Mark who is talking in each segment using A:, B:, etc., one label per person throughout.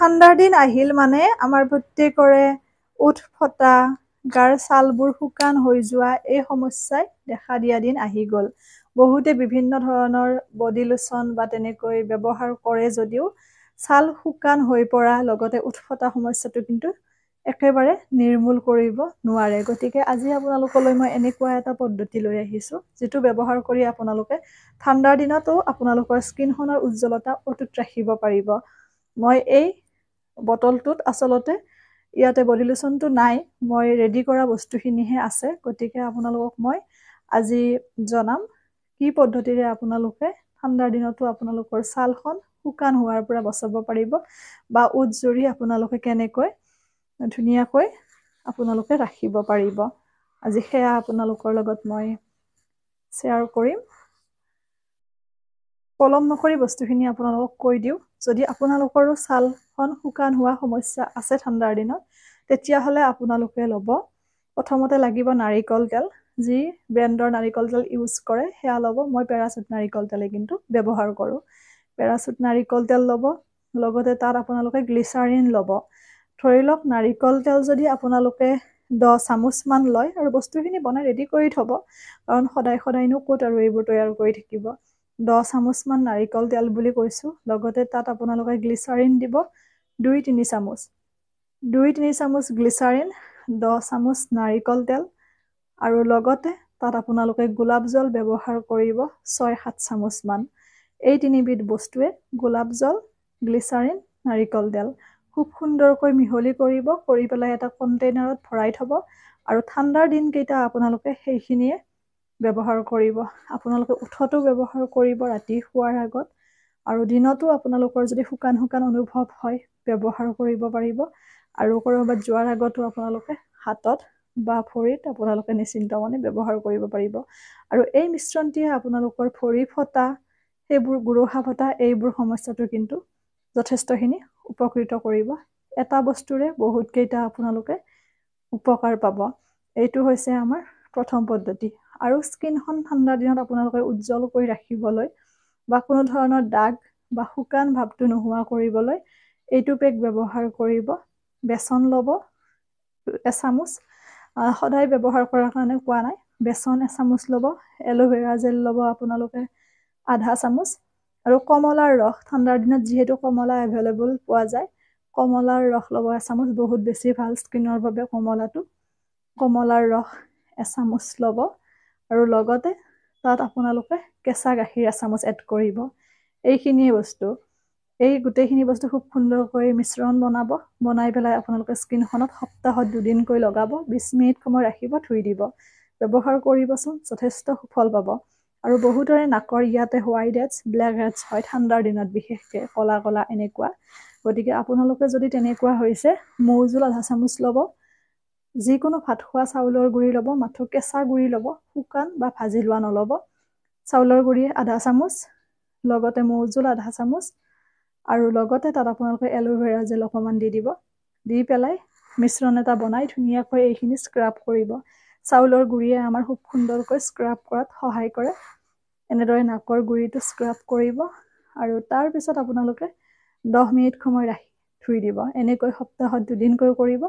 A: ঠাণ্ডাৰ দিন আহিল মানে আমাৰ প্ৰত্যেকৰে উঠ ফটা গাৰ ছালবোৰ শুকান হৈ যোৱা এই সমস্যাই দেখা দিয়া দিন আহি গ'ল। বহুতে বিভিন্ন ধৰণৰ বডি লোচন বা তেনেকৈ ব্যৱহাৰ কৰে যদিও ছাল শুকান হৈ পৰা লগতে উঠ ফটা সমস্যাটো কিন্তু একেবাৰে নিৰ্মূল কৰিব নোৱাৰে। গতিকে আজি আপোনালোকলৈ মই এনেকুৱা এটা পদ্ধতি লৈ আহিছোঁ যিটো ব্যৱহাৰ কৰি আপোনালোকে ঠাণ্ডাৰ দিনতো আপোনালোকৰ স্কিনখনৰ উজ্জ্বলতা অটুট ৰাখিব পাৰিব। মই এই বটলটোত আচলতে ইয়াতে বডি লোচনটো নাই, মই ৰেডি কৰা বস্তুখিনিহে আছে। গতিকে আপোনালোকক মই আজি জনাম কি পদ্ধতিৰে আপোনালোকে ঠাণ্ডাৰ দিনতো আপোনালোকৰ ছালখন শুকান হোৱাৰ পৰা বচাব পাৰিব বা উজ্জৰি আপোনালোকে কেনেকৈ ধুনীয়াকৈ আপোনালোকে ৰাখিব পাৰিব। আজি সেয়া আপোনালোকৰ লগত মই শ্বেয়াৰ কৰিম। পলম নকৰি বস্তুখিনি আপোনালোকক কৈ দিওঁ। যদি আপোনালোকৰো ছালখন শুকান হোৱা সমস্যা আছে ঠাণ্ডাৰ দিনত, তেতিয়াহ'লে আপোনালোকে ল'ব। প্ৰথমতে লাগিব নাৰিকল তেল, যি ব্ৰেণ্ডৰ নাৰিকল তেল ইউজ কৰে সেয়া ল'ব। মই পেৰাচুট নাৰিকল তেলে কিন্তু ব্যৱহাৰ কৰোঁ। পেৰাচুট নাৰিকল তেল ল'ব, লগতে তাত আপোনালোকে গ্লিচাৰিন ল'ব। ধৰি লওক নাৰিকল তেল যদি আপোনালোকে 10 চামুচমান লয় আৰু বস্তুখিনি বনাই ৰেডি কৰি থ'ব, কাৰণ সদায় সদায়নো ক'ত আৰু এইবোৰ তৈয়াৰ কৰি থাকিব। 10 চামুচমান নাৰিকল তেল বুলি কৈছোঁ, লগতে তাত আপোনালোকে গ্লিচাৰিন দিব 2-3 চামুচ। 2-3 চামুচ গ্লিচাৰিন, 10 চামুচ নাৰিকল তেল আৰু লগতে তাত আপোনালোকে গোলাপ জল ব্যৱহাৰ কৰিব 6-7 চামুচমান। এই তিনিবিধ বস্তুৱে গোলাপ জল, গ্লিচাৰিন, নাৰিকল তেল খুব সুন্দৰকৈ মিহলি কৰিব, কৰি পেলাই এটা কণ্টেইনাৰত ভৰাই থ'ব আৰু ঠাণ্ডাৰ দিনকেইটা আপোনালোকে সেইখিনিয়ে ব্যৱহাৰ কৰিব। আপোনালোকে উঠতো ব্যৱহাৰ কৰিব ৰাতি শোৱাৰ আগত, আৰু দিনতো আপোনালোকৰ যদি শুকান শুকান অনুভৱ হয় ব্যৱহাৰ কৰিব পাৰিব। আৰু ক'ৰবাত যোৱাৰ আগতো আপোনালোকে হাতত বা ভৰিত আপোনালোকে নিশ্চিন্ত মনে ব্যৱহাৰ কৰিব পাৰিব। আৰু এই মিশ্ৰণটিয়ে আপোনালোকৰ ভৰি ফটা, সেইবোৰ গুৰুহা ফটা এইবোৰ সমস্যাটো কিন্তু যথেষ্টখিনি উপকৃত কৰিব। এটা বস্তুৰে বহুতকেইটা আপোনালোকে উপকাৰ পাব। এইটো হৈছে আমাৰ প্ৰথম পদ্ধতি। আৰু স্কিনখন ঠাণ্ডাৰ দিনত আপোনালোকে উজ্জ্বল কৰি ৰাখিবলৈ বা কোনো ধৰণৰ দাগ বা শুকান ভাৱটো নোহোৱা কৰিবলৈ এইটো পেক ব্যৱহাৰ কৰিব। বেচন ল'ব এচামুচ, সদায় ব্যৱহাৰ কৰাৰ কাৰণে কোৱা নাই, বেচন এচামুচ ল'ব। এল'ভেৰা জেল ল'ব আপোনালোকে আধা চামুচ, আৰু কমলাৰ ৰস, ঠাণ্ডাৰ দিনত যিহেতু কমলা এভেইলেবল পোৱা যায়, কমলাৰ ৰস ল'ব এচামুচ। বহুত বেছি ভাল স্কিনৰ বাবে কমলাটো। কমলাৰ ৰস এচামুচ ল'ব আৰু লগতে তাত আপোনালোকে কেঁচা গাখীৰ এচামুচ এড কৰিব। এইখিনিয়ে বস্তু, এই গোটেইখিনি বস্তু খুব সুন্দৰকৈ মিশ্ৰণ বনাব। বনাই পেলাই আপোনালোকে স্কিনখনত সপ্তাহত 2 দিনকৈ লগাব, 20 মিনিট সময় ৰাখিব, ধুই দিব। ব্যৱহাৰ কৰিবচোন, যথেষ্ট সুফল পাব। আৰু বহুতৰে নাকৰ ইয়াতে হোৱাইট হেডছ, ব্লেক হেডছ হয় ঠাণ্ডাৰ দিনত, বিশেষকৈ ক'লা ক'লা এনেকুৱা। গতিকে আপোনালোকে যদি তেনেকুৱা হৈছে, মৌজোল আধা চামুচ ল'ব। যিকোনো ভাত খোৱা চাউলৰ গুড়ি ল'ব, মাথো কেঁচা গুড়ি ল'ব, শুকান বা ভাজি লোৱা নল'ব। চাউলৰ গুড়ি আধা চামুচ, লগতে মৌজোল আধা চামুচ, আৰু লগতে তাত আপোনালোকে এল'ভেৰা জেল অকণমান দি দিব। দি পেলাই মিশ্ৰণ এটা বনাই ধুনীয়াকৈ এইখিনি স্ক্ৰাব কৰিব। চাউলৰ গুড়িয়ে আমাৰ খুব সুন্দৰকৈ স্ক্ৰাব কৰাত সহায় কৰে। এনেদৰে নাকৰ গুড়িটো স্ক্ৰাব কৰিব আৰু তাৰপিছত আপোনালোকে 10 মিনিট সময় ৰাখি ধুই দিব। এনেকৈ সপ্তাহত 2 দিনকৈ কৰিব,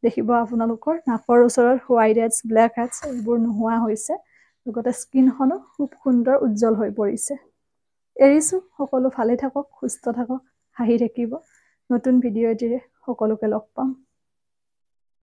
A: দেখিব আপোনালোকৰ নাকৰ ওচৰত হোৱাইট হেডছ, ব্লেক হেডছ এইবোৰ নোহোৱা হৈছে, লগতে স্কিনখনো খুব সুন্দৰ উজ্জ্বল হৈ পৰিছে। এৰিছোঁ, সকলো ভালে থাকক, সুস্থ থাকক, হাঁহি থাকিব। নতুন ভিডিঅ' এটিৰে সকলোকে লগ পাম।